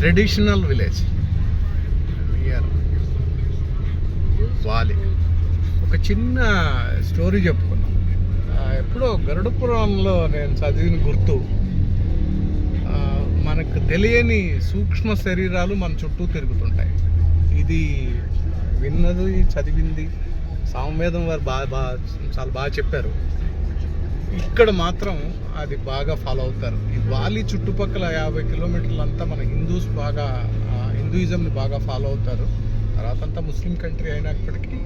Traditional village near వాలి. ఒక చిన్న స్టోరీ చెప్పుకున్నాం. ఎప్పుడో గరుడపురంలో నేను చదివిన గుర్తు, మనకు తెలియని సూక్ష్మ శరీరాలు మన చుట్టూ తిరుగుతుంటాయి. ఇది విన్నది, చదివింది సామవేదం వారు చాలా బాగా చెప్పారు. ఇక్కడ మాత్రం అది బాగా ఫాలో అవుతారు. ఈ వాలి చుట్టుపక్కల 50 కిలోమీటర్లంతా మన హిందూయిజంని బాగా ఫాలో అవుతారు. తర్వాత అంతా ముస్లిం కంట్రీ అయినప్పటికీ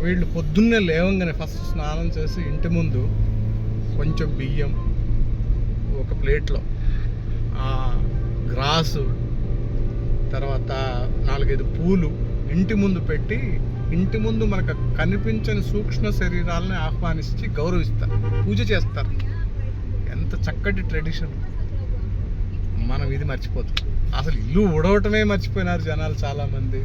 వీళ్ళు పొద్దున్నే లేవంగానే ఫస్ట్ స్నానం చేసి ఇంటి ముందు కొంచెం బియ్యం, ఒక ప్లేట్లో గ్రాసు, తర్వాత 4-5 పూలు ఇంటి ముందు పెట్టి, ఇంటి ముందు మనకు కనిపించని సూక్ష్మ శరీరాలని ఆహ్వానించి గౌరవిస్తారు, పూజ చేస్తారు. ఎంత చక్కటి ట్రెడిషన్. మనం ఇది మర్చిపోతాం. అసలు ఇల్లు ఉడవటమే మర్చిపోయినారు జనాలు చాలామంది.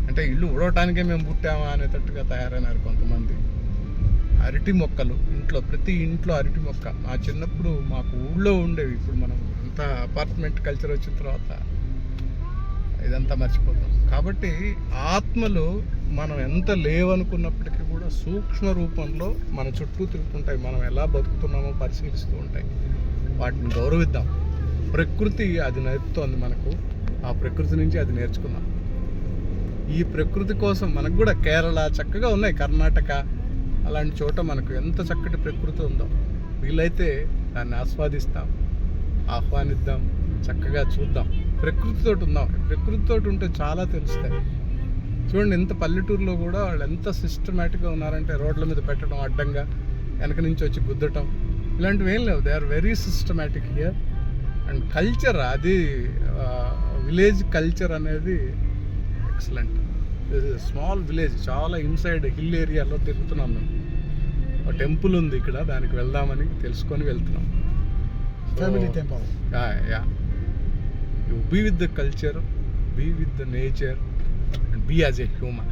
అంటే ఇల్లు ఉడవటానికే మేము పుట్టామా అనేటట్టుగా తయారైనారు కొంతమంది. అరటి మొక్కలు ఇంట్లో, ప్రతి ఇంట్లో అరటి మొక్క. మా చిన్నప్పుడు మాకు ఊళ్ళో ఉండేవి. ఇప్పుడు మనం అంతా అపార్ట్మెంట్ కల్చర్ వచ్చిన తర్వాత ఇదంతా మర్చిపోతాం. కాబట్టి ఆత్మలు మనం ఎంత లేవనుకున్నప్పటికీ కూడా సూక్ష్మ రూపంలో మన చుట్టూ తిరుగుతుంటాయి. మనం ఎలా బతుకుతున్నామో పరిశీలిస్తూ ఉంటాయి. వాటిని గౌరవిద్దాం. ప్రకృతి అది నేర్పుతోంది మనకు. ఆ ప్రకృతి నుంచి అది నేర్చుకుందాం. ఈ ప్రకృతి కోసం మనకు కూడా కేరళ చక్కగా ఉన్నాయి, కర్ణాటక అలాంటి చోట మనకు ఎంత చక్కటి ప్రకృతి ఉందో. వీలైతే దాన్ని ఆస్వాదిస్తాం, ఆహ్వానిద్దాం, చక్కగా చూద్దాం, ప్రకృతితోటి ఉందాం. ప్రకృతితోటి ఉంటే చాలా తెలుస్తాయి. చూడండి, ఎంత పల్లెటూరులో కూడా వాళ్ళు ఎంత సిస్టమేటిక్గా ఉన్నారంటే రోడ్ల మీద పెట్టడం, అడ్డంగా వెనక నుంచి వచ్చి గుద్దటం, ఇలాంటివి ఏం లేవు. They are very systematic here. And culture, అది విలేజ్ కల్చర్ అనేది ఎక్సలెంట్. స్మాల్ విలేజ్, చాలా ఇన్సైడ్ హిల్ ఏరియాలో తిరుగుతున్నాం మేము. ఒక టెంపుల్ ఉంది ఇక్కడ, దానికి వెళ్దామని తెలుసుకొని వెళ్తున్నాం. Family temple. You be with the culture, be with the nature, and be as a human.